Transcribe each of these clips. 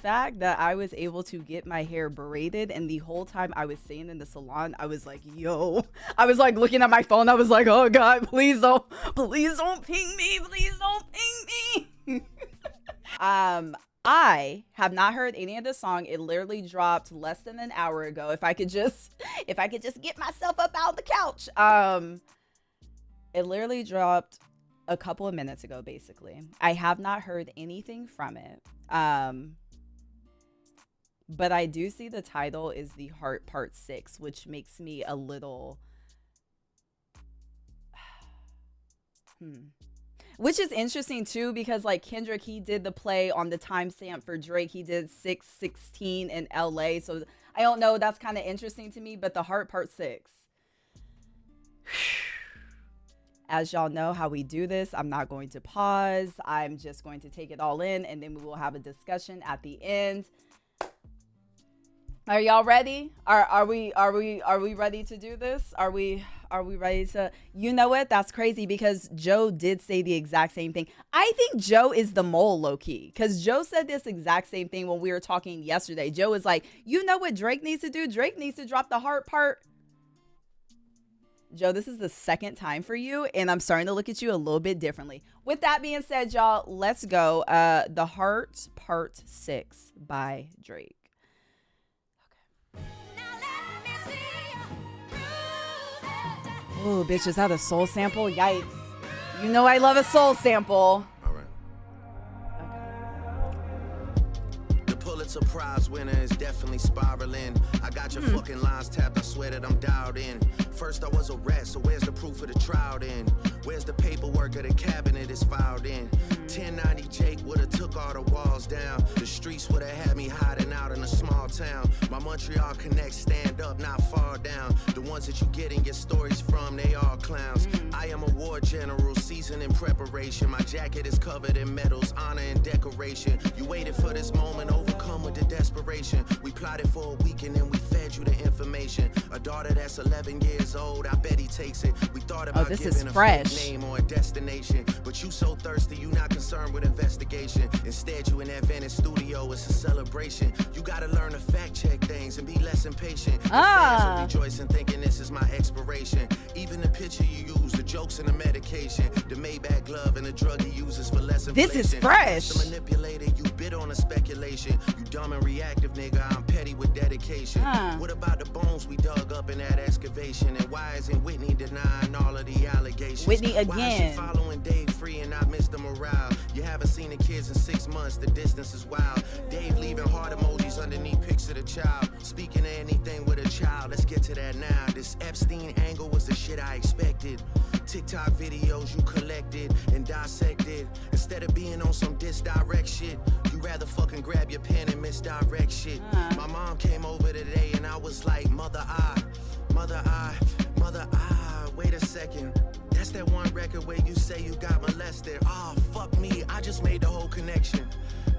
fact that I was able to get my hair braided, and the whole time I was staying in the salon, I was like, yo, I was like looking at my phone. I was like, oh God, please don't ping me. Please don't ping me. I have not heard any of the song. It literally dropped less than an hour ago. If I could just get myself up out the couch. It literally dropped a couple of minutes ago, basically. I have not heard anything from it. But I do see the title is The Heart Part 6, which makes me a little Which is interesting too, because like Kendrick, he did the play on the timestamp for Drake. He did 6/16 in LA. So I don't know. That's kind of interesting to me. But The Heart Part 6. As y'all know how we do this, I'm not going to pause. I'm just going to take it all in, and then we will have a discussion at the end. Are y'all ready? Are we ready to do this? Are we ready to? You know what? That's crazy, because Joe did say the exact same thing. I think Joe is the mole, low key, because Joe said this exact same thing when we were talking yesterday. Joe was like, you know what Drake needs to do? Drake needs to drop the heart part. Joe, this is the second time for you, and I'm starting to look at you a little bit differently. With that being said, y'all, let's go. The Heart Part 6 by Drake. Oh, bitch, is that a soul sample? Yikes. You know I love a soul sample. All right. Okay. The Pulitzer Prize winner is definitely spiraling. I got your fucking lines tapped. I swear that I'm dialed in. First I was a rat, so where's the proof of the trial then? Where's the paperwork of the cabinet is filed in? 1090 Jake would've took all the walls down. The streets would've had me hiding out in a small town. My Montreal connects stand up, not fall down. The ones that you getting your stories from, they all clowns. I am a war general, seasoned in preparation. My jacket is covered in medals, honor and decoration. You waited for this moment, overcome with the desperation. We plotted for a week and then we fed you the information. A daughter that's 11 years old, I bet he takes it. We thought about giving a fake name or a destination, but you so thirsty, you not concerned with investigation. Instead, you in that Venice studio, it's a celebration. You gotta learn to fact check things and be less impatient. Fans are rejoicing, thinking this is my expiration. Even the picture you use, the jokes and the medication, the Maybach glove and the drug he uses for less inflation. This is fresh. The manipulator, you bid on a speculation. You dumb and reactive, nigga, I'm petty with dedication. What about the bones we dug up in that excavation? And why isn't Whitney denying all of the allegations? Whitney again. Why is she following Dave free and not Mr. Morale? You haven't seen the kids in 6 months, the distance is wild. Dave leaving heart emojis underneath pics of the child. Speaking of anything with a child, let's get to that now. This Epstein angle was the shit I expected. TikTok videos you collected and dissected. Instead of being on some disdirect shit, you rather fucking grab your pen and misdirect shit. My mom came over today and I was like, mother I, wait a second. That's that one record where you say you got molested. Oh, fuck me, I just made the whole connection.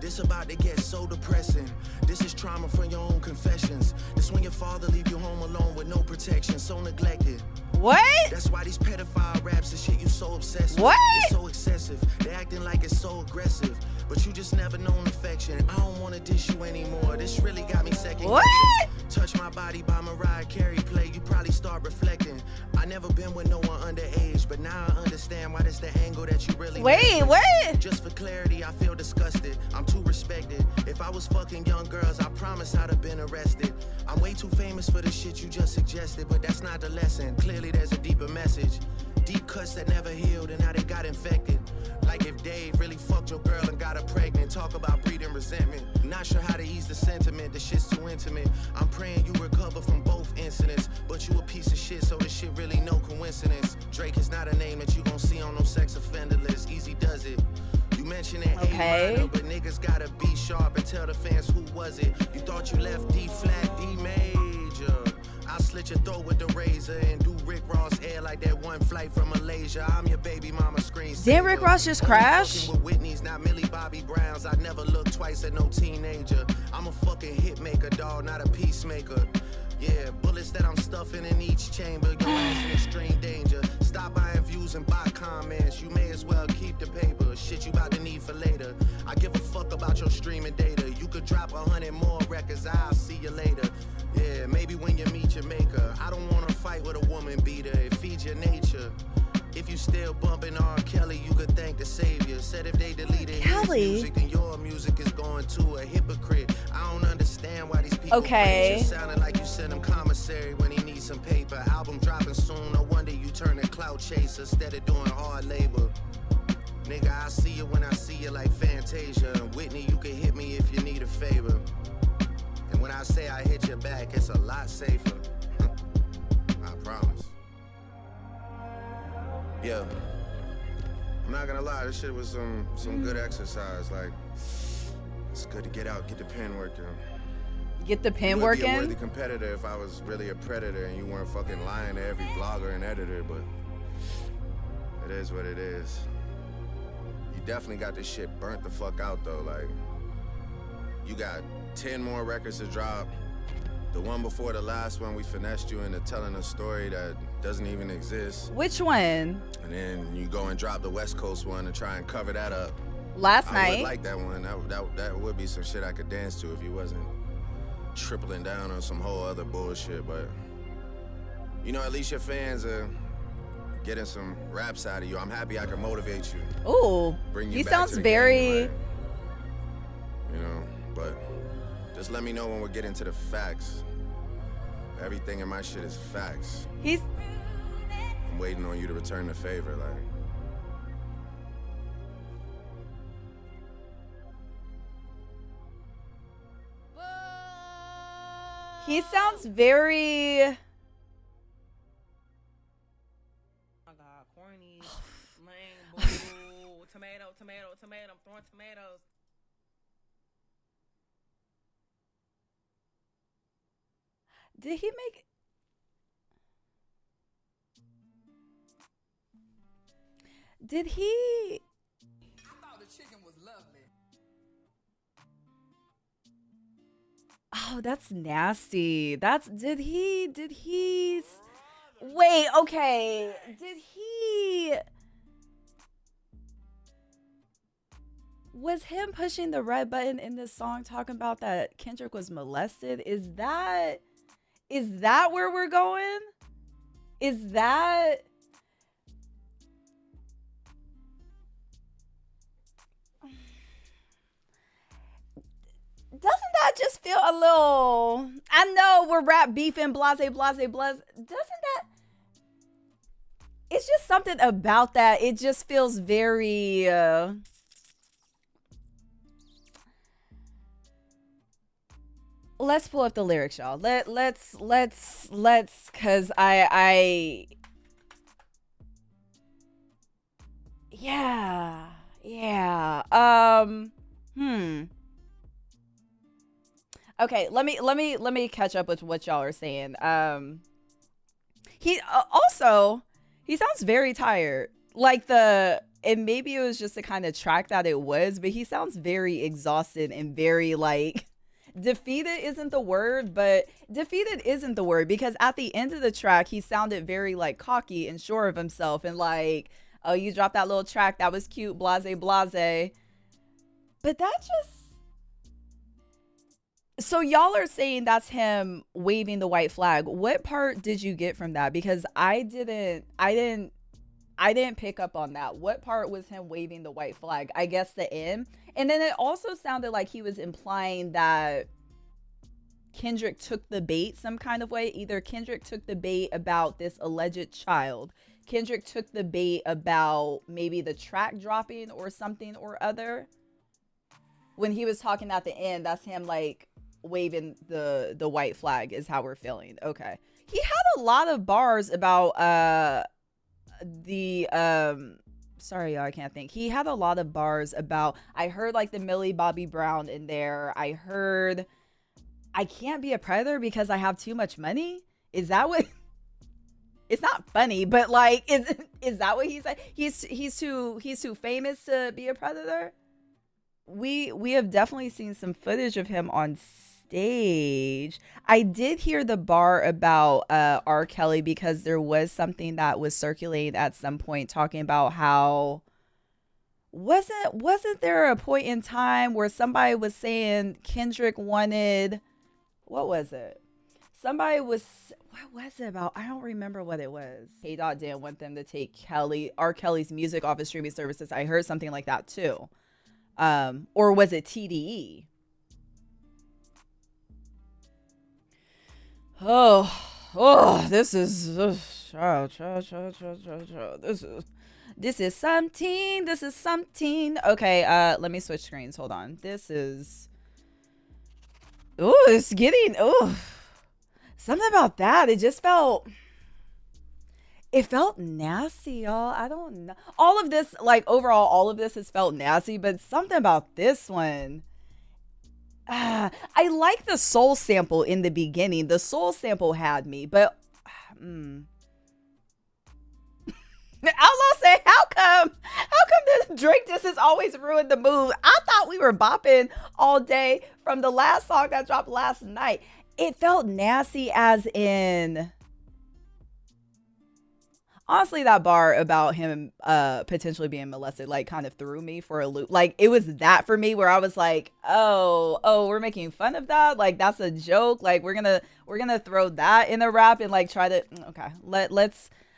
This about to get so depressing. This is trauma from your own confessions. This when your father leave you home alone with no protection, so neglected. What? That's why these pedophile raps and shit you so obsessed with. What? It's so excessive. They acting like it's so aggressive. But you just never known affection. I don't wanna dish you anymore. This really got me second guessing. Touch My Body by Mariah Carey play, you probably start reflecting. I never been with no one underage, but now I understand why that's the angle that you really Wait, what? Just for clarity, I feel disgusted. I'm too respected. If I was fucking young girls, I promise I'd have been arrested. I'm way too famous for the shit you just suggested, but that's not the lesson. Clearly there's a deeper message. Deep cuts that never healed and now they got infected. Like if Dave really fucked your girl and got her pregnant. Talk about breeding resentment. Not sure how to ease the sentiment, the shit's too intimate. I'm praying you recover from both incidents, but you a piece of shit, so this shit really no coincidence. Drake is not a name that you gon' see on no sex offender list. Easy does it. You mentioned it, okay, but niggas gotta be sharp and tell the fans who was it. You thought you left D flat, D major. I'll slit your throat with the razor and do Rick Ross hair like that one flight from Malaysia. I'm your baby mama screen. Did Rick Ross just crash? With Whitney's, not Millie Bobby Brown's. I never look twice at no teenager. I'm a fucking hit maker, dog, not a peacemaker. Yeah, bullets that I'm stuffing in each chamber. Your ass in extreme danger. Stop buying views and buy comments. You may as well keep the paper. Shit you about to need for later. I give a fuck about your streaming data. You could drop 100 more records. I'll see you later. Yeah, maybe when you meet your maker. I don't wanna fight with a woman beater. It feeds your nature. If you still bumping R. Kelly, you could thank the savior. Said if they deleted his music, then your music is going to a hypocrite. I don't understand why these people praise you. Sounding like you sent him commissary when he needs some paper. Album dropping soon, no wonder you turn a clout chaser instead of doing hard labor. Nigga, I see you when I see you like Fantasia. Whitney, you can hit me if you need a favor. And when I say I hit your back, it's a lot safer. I promise. Yeah, I'm not gonna lie, this shit was some good exercise. Like, it's good to get out, get the pen working. Get the pen working? You would be a worthy competitor if I was really a predator and you weren't fucking lying to every blogger and editor, but it is what it is. You definitely got this shit burnt the fuck out though. Like, you got 10 more records to drop. The one before the last one, we finessed you into telling a story that doesn't even exist. Which one? And then you go and drop the West Coast one and try and cover that up. Last night. I would like that one. That would be some shit I could dance to if you wasn't tripling down on some whole other bullshit. But, you know, at least your fans are getting some raps out of you. I'm happy I can motivate you. Ooh, bring you he back sounds to the very... game, like, you know, but just let me know when we're getting to the facts. Everything in my shit is facts. I'm waiting on you to return the favor, like. He sounds very... Oh my God, corny, lame, boo, tomato, I'm throwing tomatoes. Did he make... Did he... I thought the chicken was lovely. Oh, that's nasty. Did he... Wait, okay. Did he... Was him pushing the red button in this song talking about that Kendrick was molested? Is that where we're going? Is that... Doesn't that just feel a little... I know we're rap beefing, blase. Doesn't that... It's just something about that. It just feels very... Let's pull up the lyrics, y'all. Let's, cause yeah. Okay, let me catch up with what y'all are saying. He also, he sounds very tired. Like and maybe it was just the kind of track that it was, but he sounds very exhausted and very like... Defeated isn't the word, but defeated isn't the word, because at the end of the track, he sounded very like cocky and sure of himself and like, oh, you dropped that little track. That was cute. Blase. But that just... So y'all are saying that's him waving the white flag. What part did you get from that? Because I didn't pick up on that. What part was him waving the white flag? I guess the end. And then it also sounded like he was implying that Kendrick took the bait some kind of way. Either Kendrick took the bait about this alleged child. Kendrick took the bait about maybe the track dropping or something or other. When he was talking at the end, that's him like waving the white flag is how we're feeling. Okay. He had a lot of bars about sorry, y'all, I can't think. He had a lot of bars about, I heard like the Millie Bobby Brown in there. I heard, I can't be a predator because I have too much money. Is that what? It's not funny, but like, is that what he said? He's too famous to be a predator. We have definitely seen some footage of him on stage. I did hear the bar about R. Kelly because there was something that was circulating at some point talking about how wasn't there a point in time where somebody was saying Kendrick wanted, what was it? Somebody was, what was it about? I don't remember what it was. K Dot didn't want them to take R. Kelly's music off of streaming services. I heard something like that too. Or was it TDE? This is something. Okay, let me switch screens. Hold on. It's getting something about that. It felt nasty, y'all. I don't know. All of this, like overall, all of this has felt nasty, but something about this one. I like the soul sample in the beginning. The soul sample had me, but Outlaw said, how come this Drake diss has always ruined the mood? I thought we were bopping all day from the last song that dropped last night. It felt nasty, as in, honestly, that bar about him potentially being molested like kind of threw me for a loop. Like it was that for me where I was like, oh, we're making fun of that. Like that's a joke. Like we're gonna throw that in a rap and like try to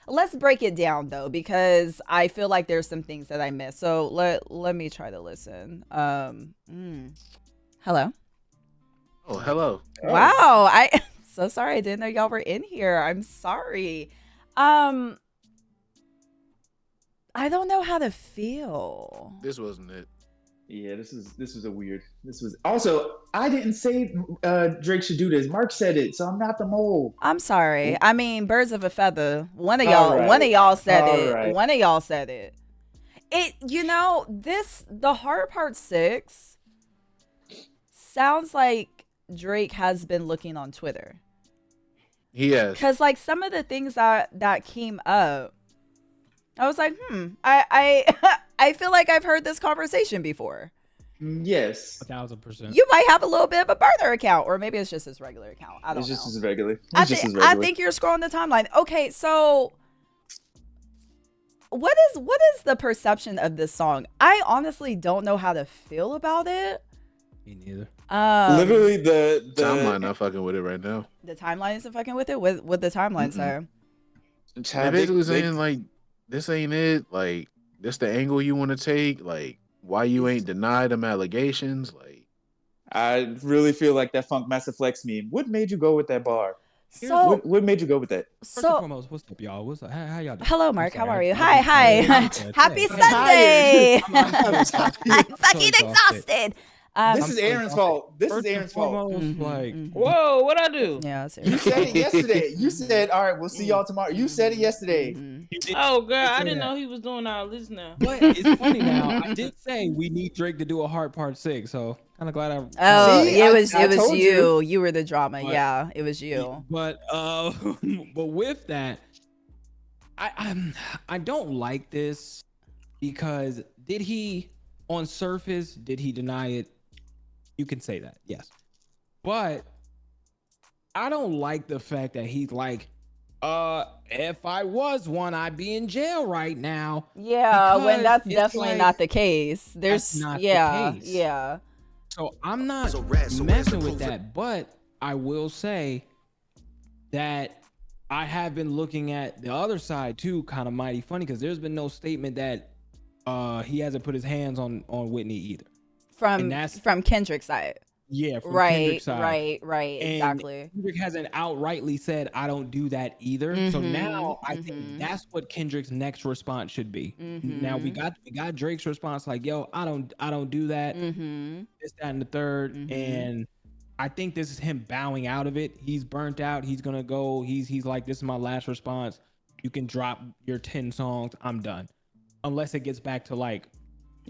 let's break it down though, because I feel like there's some things that I missed. So let me try to listen. Hello. Oh, hello. Wow. I so sorry. I didn't know y'all were in here. I'm sorry. I don't know how to feel. This wasn't it. Yeah, this was a weird. This was also, I didn't say Drake should do this. Mark said it, so I'm not the mole. I'm sorry. I mean, birds of a feather. One of y'all said it. Right. One of y'all said it. The hard part 6 sounds like Drake has been looking on Twitter. He has. Because like some of the things that came up, I was like, I feel like I've heard this conversation before. Yes. 1,000%. You might have a little bit of a burner account, or maybe it's just his regular account. I don't know. It's just as regular. I think you're scrolling the timeline. Okay, so what is the perception of this song? I honestly don't know how to feel about it. Me neither. Literally the timeline not fucking with it right now. The timeline isn't fucking with it. What the timeline say? They basically saying like, this ain't it. Like, this the angle you want to take. Like, why you ain't denied them allegations. Like, I really feel like that Funk Master Flex meme. What made you go with that bar? So what made you go with that? First and foremost, what's up, y'all? What's up? How y'all doing? Hello, Mark. How are you? Hi. Hi. Happy Sunday. I'm fucking exhausted. This is Aaron's fault. This is Aaron's fault. Whoa, what I do? Yeah, you said it yesterday. You said, all right, we'll see y'all tomorrow. You said it yesterday. Oh, girl, I didn't know he was doing all this now. But it's funny now. I did say we need Drake to do a hard part 6, so kind of glad I. Oh, See, it was told you. You were the drama. But, yeah, it was you. But with that, I don't like this because did he deny it? You can say that, yes. But I don't like the fact that he's like, if I was one, I'd be in jail right now. Yeah, when that's Because definitely like, not the case. that's not the case. Yeah. So I'm not So where's the messing proof with of- that, but I will say that I have been looking at the other side too, kind of mighty funny, because there's been no statement that he hasn't put his hands on Whitney either. From Kendrick's side. Yeah, from Right, Kendrick's side. right, And exactly. Kendrick hasn't outrightly said, I don't do that either. So now I think that's what Kendrick's next response should be. Now we got Drake's response like, yo, I don't do that. This, that, and the third. And I think this is him bowing out of it. He's burnt out. He's gonna go. He's like, this is my last response. You can drop your 10 songs. I'm done. Unless it gets back to like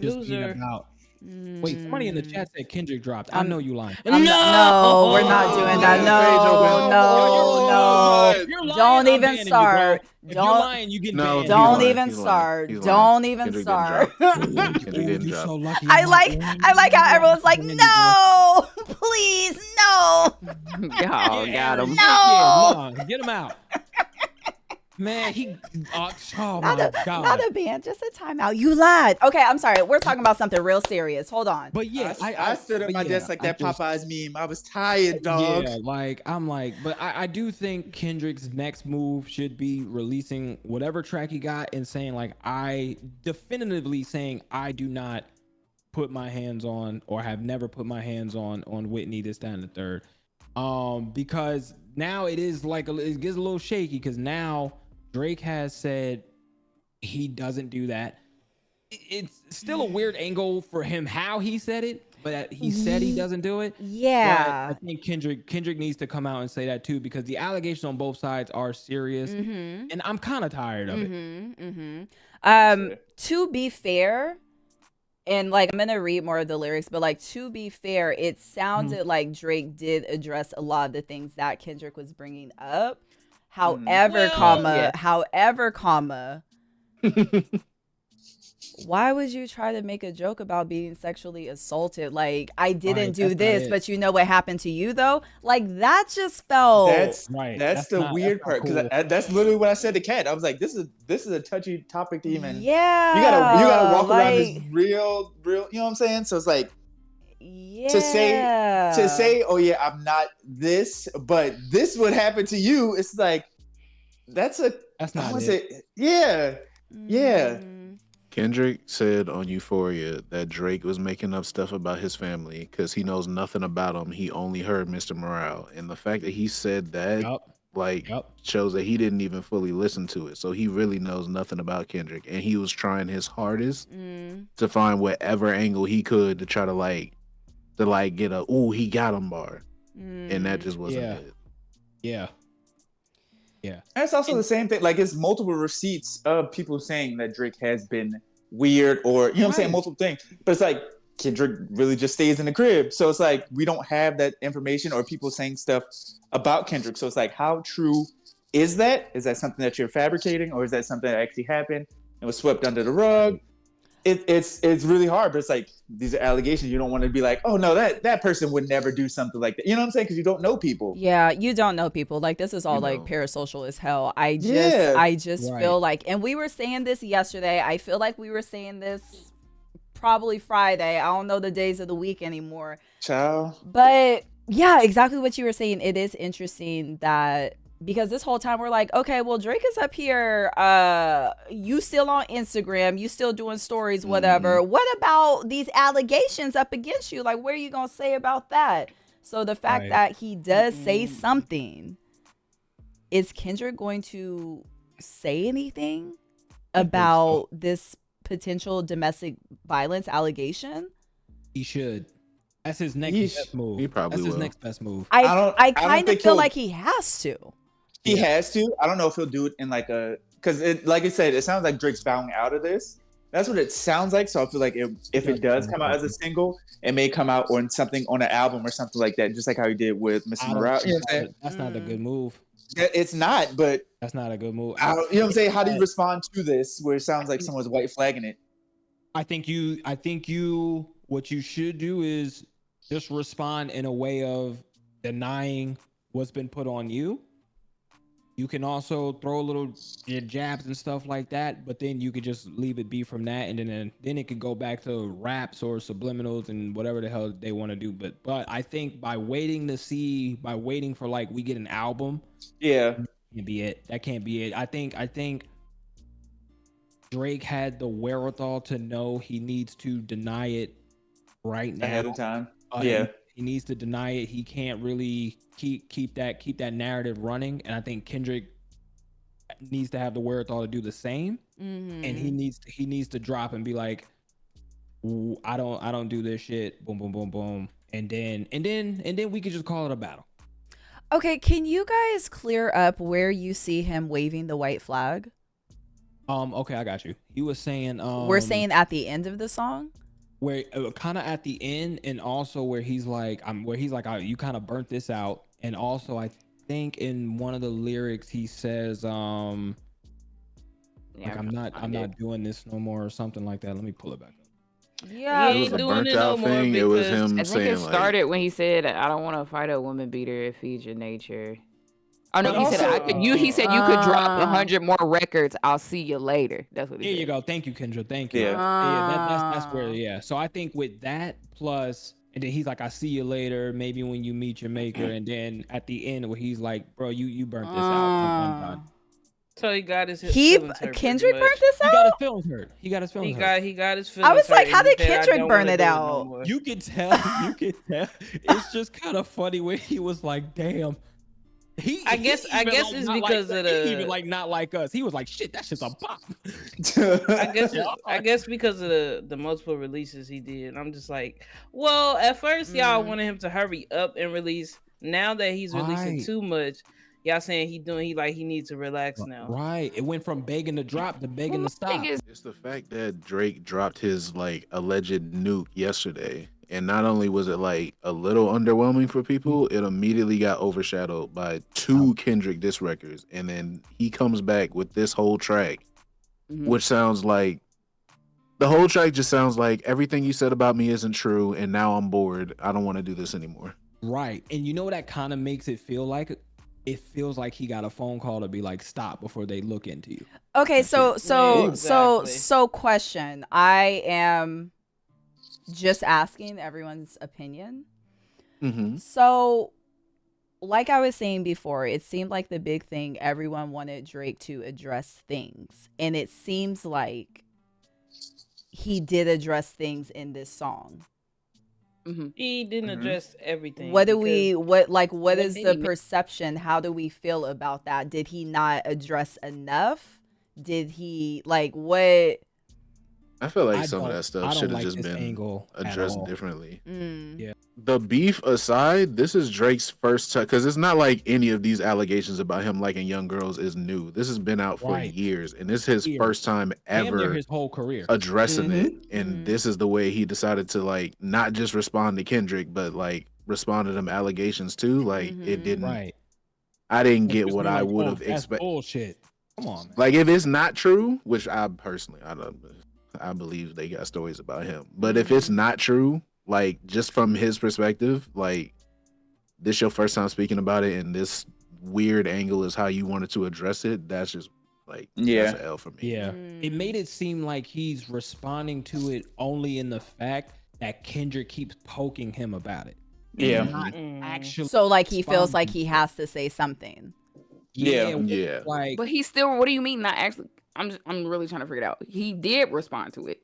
just being about. Wait, somebody in the chat said Kendrick dropped. I know you lying. No, we're not doing that. No. Don't even start. If you're lying, you get banned. Don't even start. Don't even start. You're so lucky. I like how everyone's like, no, please, no. Y'all got him. Get him out. Man, he oh Not my a god. not a ban, just a timeout. You lied. Okay, I'm sorry. We're talking about something real serious. Hold on. But yeah, I stood at but my yeah, desk like I that just- Popeyes meme. I was tired, dog. Yeah, like I'm like, but I do think Kendrick's next move should be releasing whatever track he got and saying like I definitively saying I do not put my hands on or have never put my hands on Whitney, this, that, and the third. Because now it is like it gets a little shaky because now Drake has said he doesn't do that. It's still a weird angle for him how he said it, but he said he doesn't do it. Yeah. But I think Kendrick needs to come out and say that too because the allegations on both sides are serious, and I'm kind of tired of it. To be fair, and like I'm gonna read more of the lyrics, but like to be fair, it sounded like Drake did address a lot of the things that Kendrick was bringing up. However, comma, why would you try to make a joke about being sexually assaulted? Like, I didn't do this, but you know what happened to you though? Like that just felt That's the weird part because that's literally what I said to Kat. I was like, this is a touchy topic to even. Yeah. You gotta walk around this real. You know what I'm saying? So it's like. Yeah. To say, oh yeah, I'm not this, but this would happen to you. It's like that's not it. Yeah. Kendrick said on Euphoria that Drake was making up stuff about his family because he knows nothing about him. He only heard Mr. Morale, and the fact that he said that shows that he didn't even fully listen to it. So he really knows nothing about Kendrick, and he was trying his hardest to find whatever angle he could to try to get a "ooh, he got him" bar, and that just wasn't it. Yeah. And it's also the same thing. Like it's multiple receipts of people saying that Drake has been weird, or you know what I'm saying, multiple things. But it's like Kendrick really just stays in the crib, so it's like we don't have that information, or people saying stuff about Kendrick. So it's like, how true is that? Is that something that you're fabricating, or is that something that actually happened and was swept under the rug? It's really hard, but it's like these are allegations. You don't want to be like, oh no, that person would never do something like that. You know what I'm saying? Because you don't know people. Yeah, you don't know people. Like this is all like parasocial as hell. I just feel like, and we were saying this yesterday. I feel like we were saying this probably Friday. I don't know the days of the week anymore. Ciao. But yeah, exactly what you were saying. It is interesting that. Because this whole time we're like, okay, well, Drake is up here. You still on Instagram. You still doing stories, whatever. What about these allegations up against you? Like, what are you going to say about that? So the fact that he does say something, is Kendrick going to say anything about this potential domestic violence allegation? He should. That's his next best move. He probably That's his will. next best move. I kind of feel like he has to. He has to. I don't know if he'll do it in like a, because like I said, it sounds like Drake's bowing out of this. That's what it sounds like. So I feel like if it does come out as a single, it may come out on something on an album or something like that, just like how he did with Mr. Morale. You know what I'm saying? That's not a good move. It's not, but that's not a good move. You know what I'm saying? How do you respond to this where it sounds like someone's white flagging it? I think what you should do is just respond in a way of denying what's been put on you. You can also throw little jabs and stuff like that, but then you could just leave it be from that, and then it could go back to raps or subliminals and whatever the hell they want to do. But I think by waiting for like we get an album, that can't be it. That can't be it. I think Drake had the wherewithal to know he needs to deny it right now ahead of time. He needs to deny it. He can't really keep that narrative running. And I think Kendrick needs to have the wherewithal to do the same. And he needs to drop and be like, I don't do this shit. Boom, boom, boom, boom. And then we could just call it a battle. Okay, can you guys clear up where you see him waving the white flag? Okay, I got you. He was saying we're saying at the end of the song? Where kind of at the end, and also where he's like, you kind of burnt this out, and also I think in one of the lyrics he says, I'm not doing this no more or something like that. Let me pull it back up. Yeah. He It ain't was a doing burnt it no out more thing. It was because him I think it saying started when he said, "I don't want to fight a woman beater. It feeds your nature." Oh no, But he said also, I could. He said you could drop Uh, 100 more records. I'll see you later. That's what he There said. you go. Thank you, Kendra. Thank you. Yeah. That's where. Yeah. So I think with that plus, and then he's like, "I see you later. Maybe when you meet your maker." And then at the end, where he's like, "Bro, you burnt this out. I'm done." so he got his he feelings hurt. Kendrick pretty burnt much. this He got his out. feelings hurt. He got his He feelings hurt. got his feelings. I was like, hurt, how and he did said, "I Kendrick don't burn wanna it do no out? more." You could tell. You could tell. It's just kind of funny when he was like, "Damn." I guess even, it's not because like, of he even the. like not like us. He was like, "Shit, that shit's a bop." I guess because of the multiple releases he did. I'm just like, well, at first y'all wanted him to hurry up and release. Now that he's releasing Right. too much, y'all saying he needs to relax now. Right. It went from begging to drop to begging to stop. it's the fact that Drake dropped his like alleged nuke yesterday. And not only was it like a little underwhelming for people, it immediately got overshadowed by 2 Kendrick diss records. And then he comes back with this whole track, which sounds like the whole track just sounds like everything you said about me isn't true. And now I'm bored. I don't want to do this anymore. Right. And you know what that kind of makes it feel like? It feels like he got a phone call to be like, stop before they look into you. Okay, so Exactly. question. I am just asking everyone's opinion. So, like I was saying before, it seemed like the big thing, everyone wanted Drake to address things. And it seems like he did address things in this song. He didn't address everything. What is did the he- perception? How do we feel about that? Did he not address enough? Did he what? I feel like I some of don't- that I stuff don't should have like just this been angle at addressed all. differently. Yeah. The beef aside, this is Drake's first time, because it's not like any of these allegations about him liking young girls is new. This has been out for Right. years, and this is his first time Damn near ever his whole career. addressing it. And this is the way he decided to like not just respond to Kendrick, but like respond to them allegations too. Like it didn't. Right. I didn't Like, get just what be I like, would "Oh, have that's expected. bullshit." Come on, man. Like if it's not true, which I personally I believe they got stories about him. But if it's not true, like just from his perspective, like this your first time speaking about it and this weird angle is how you wanted to address it, that's just like that's an L for me. Yeah. It made it seem like he's responding to it only in the fact that Kendrick keeps poking him about it. Yeah. Not actually. So like he feels responding like he has to say something. Yeah. Like, But he still. What do you mean? Not actually. I'm really trying to figure it out. He did respond to it,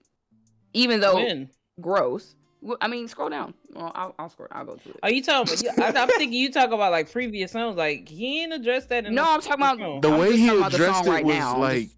even though When? gross. I mean, scroll down. Well, I'll scroll. I'll go to it. Are you talking about? I'm thinking you talk about like previous songs. Like he ain't addressed that. In No, the I'm talking about song. The I'm way just he talking about the addressed song it right was now. like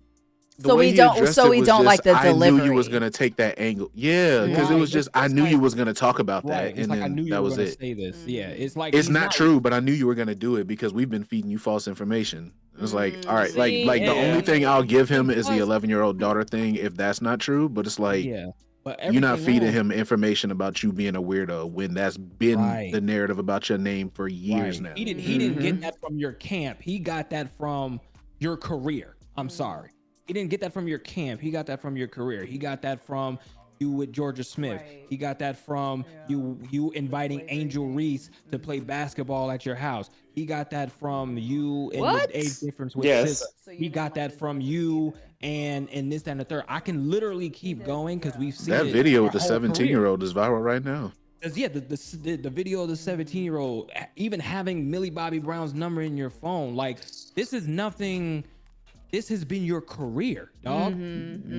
the So way we he don't- addressed so it we was don't just, like the I knew you delivery. was gonna take that angle. Yeah, because it Right. was just It's I knew like- you was gonna talk about that, right. It's and like I then knew you that were was gonna it. say this. Yeah. It's like It's he's not true, but I knew you were gonna do it because we've been feeding you false information. It's like, all right, See, like the and- only thing I'll give him is the Plus- 11-year-old daughter thing if that's not true. But it's like Yeah. But you're not everything feeding else- him information about you being a weirdo when that's been Right. the narrative about your name for years Right. now. He didn't get that from your camp. He got that from your career. I'm sorry. He didn't get that from your camp. He got that from your career. He got that from you with Georgia Smith. Right. He got that from you inviting Angel Reese to play basketball at your house. He got that from you and What? the age difference with Yes. SZA. He got that from you and this, that, and the third. I can literally keep going because we've seen That it video our with the whole career. 17-year-old is viral right now. 'Cause, yeah, the video of the 17-year-old, even having Millie Bobby Brown's number in your phone, like this is nothing. This has been your career, dog.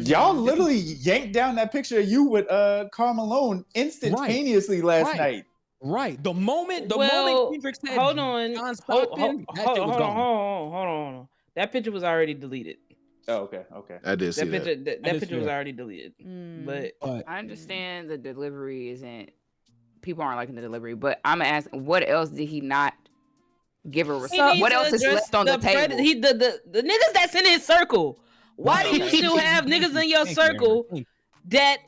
Y'all literally yanked down that picture of you with Karl Malone instantaneously last Right. night. Right. The moment Well, Kendrick said, hold on. John Hold Stockton, that shit was gone. on. That picture was already deleted. Oh, okay. I did see That that. picture, that I did picture see was that. already deleted. But But I understand the delivery isn't. People aren't liking the delivery, but I'm gonna ask, what else did he not give a he response? needs What to else is address left on the table? The niggas that's in his circle. Why do you still have niggas in your circle that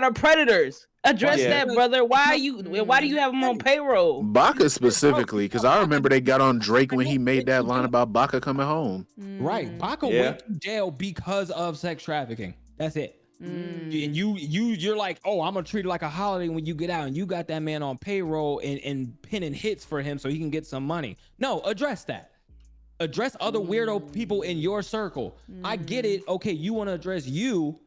are predators? Address Yeah. that, brother. Why do you have them on payroll? Baca specifically, because I remember they got on Drake when he made that line about Baca coming home. right, Baca Yeah. went to jail because of sex trafficking. That's it. And you're like, oh, I'm gonna treat it like a holiday when you get out, and you got that man on payroll and pinning hits for him so he can get some money. No, address that. Address other weirdo people in your circle. I get it. Okay, you want to address you,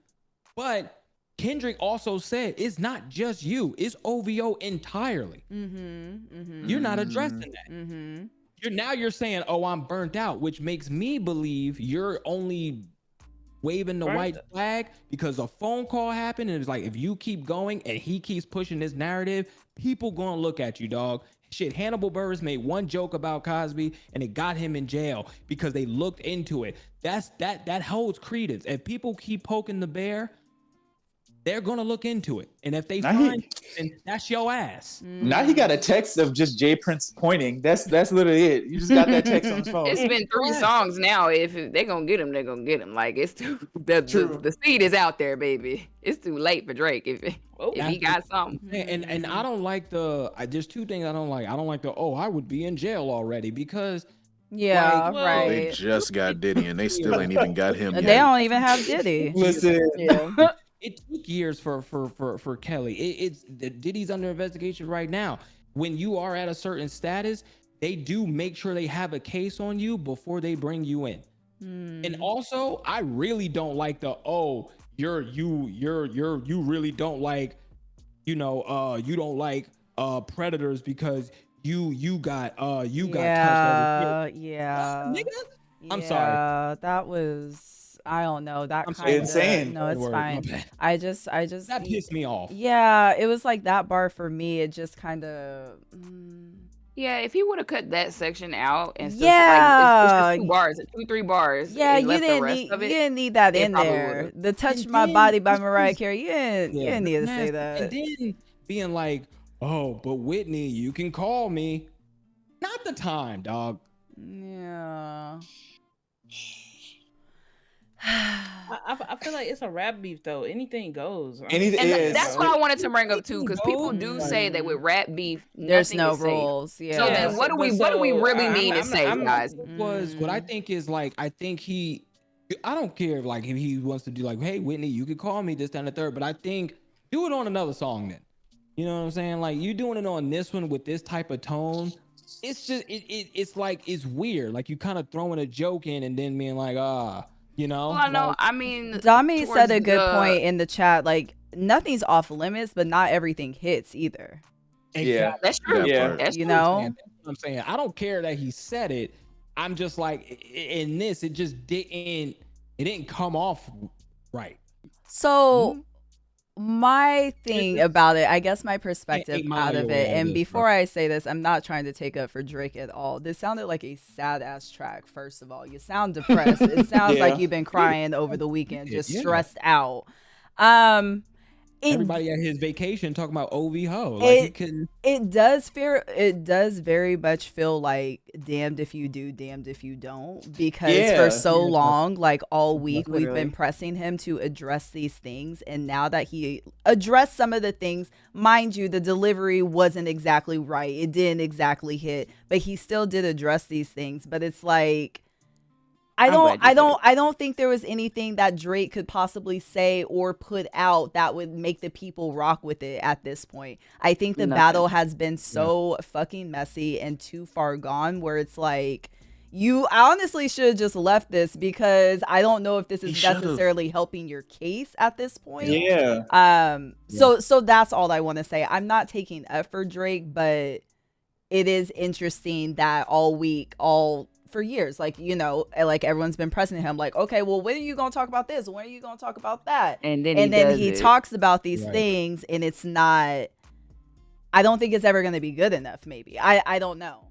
but Kendrick also said it's not just you. It's OVO entirely. You're not addressing that. You're saying, oh, I'm burnt out, which makes me believe you're only waving the white flag because a phone call happened, and it's like, if you keep going and he keeps pushing this narrative, people gonna look at you, dog. Shit, Hannibal Buress made one joke about Cosby and it got him in jail because they looked into it. That holds credence. If people keep poking the bear, they're gonna look into it, and if they find and that's your ass. Now he got a text of just Jay Prince pointing. That's literally it. You just got that text on his phone. It's been 3 songs now. If they're gonna get him, they're gonna get him. Like, it's too the seed is out there, baby. It's too late for Drake if he got something. And I don't like there's 2 things I don't like. I don't like I would be in jail already, because right. They just got Diddy and they still ain't even got him yet. They don't even have Diddy. Listen. It took years for Kelly. It's Diddy's under investigation right now. When you are at a certain status, they do make sure they have a case on you before they bring you in. And also, I really don't like you really don't like, you don't like predators because you got touched as a kid. Nigga, I'm sorry. That was, I don't know. That I'm insane. No, it's fine. I just that pissed me off. Yeah, it was like that bar for me. It just kind of. Yeah, if he would have cut that section out and stuff, like, it's just 2 bars, 2-3 bars. Yeah, you didn't need that in there. Would've. The "Touch My Body" by Mariah Carey. You didn't need to say that. And then being like, oh, but Whitney, you can call me. Not the time, dog. Yeah. I feel like it's a rap beef though. Anything goes. That's what I wanted to bring up too, because people do say that with rap beef, there's no rules. Yeah. So then, what do we really mean to say, guys? What I think is, like, I don't care if he wants to do like, hey Whitney, you could call me this, that, and the third, but I think do it on another song then. You know what I'm saying? Like, you doing it on this one with this type of tone. It's just it's like, it's weird. Like, you kind of throwing a joke in and then being like, Well, I know. I mean, Dami said a good point in the chat. Like, nothing's off limits, but not everything hits either. Yeah, that's true. Yeah, that's you true. know. That's what I'm saying. I don't care that he said it. I'm just like, in this, it just didn't come off right. So my thing about it, I guess my perspective out of it, and before I say this, I'm not trying to take up for Drake at all. This sounded like a sad ass track. First of all, you sound depressed. It sounds like you've been crying over the weekend, just stressed out. Everybody at his vacation talking about OV ho. Like, it does very much feel like damned if you do, damned if you don't, because for so long, like all week, we've been pressing him to address these things, and now that he addressed some of the things, mind you, the delivery wasn't exactly right, it didn't exactly hit, but he still did address these things. But it's like, I don't think there was anything that Drake could possibly say or put out that would make the people rock with it at this point. I think the battle has been so fucking messy and too far gone, where it's like, I honestly should have just left this, because I don't know if this is necessarily helping your case at this point. So that's all I want to say. I'm not taking up for Drake, but it is interesting that all week, for years, like, like everyone's been pressing him, like, okay, well, when are you gonna talk about this? When are you gonna talk about that? And then he talks about these things, and it's not, I don't think it's ever gonna be good enough. Maybe I don't know.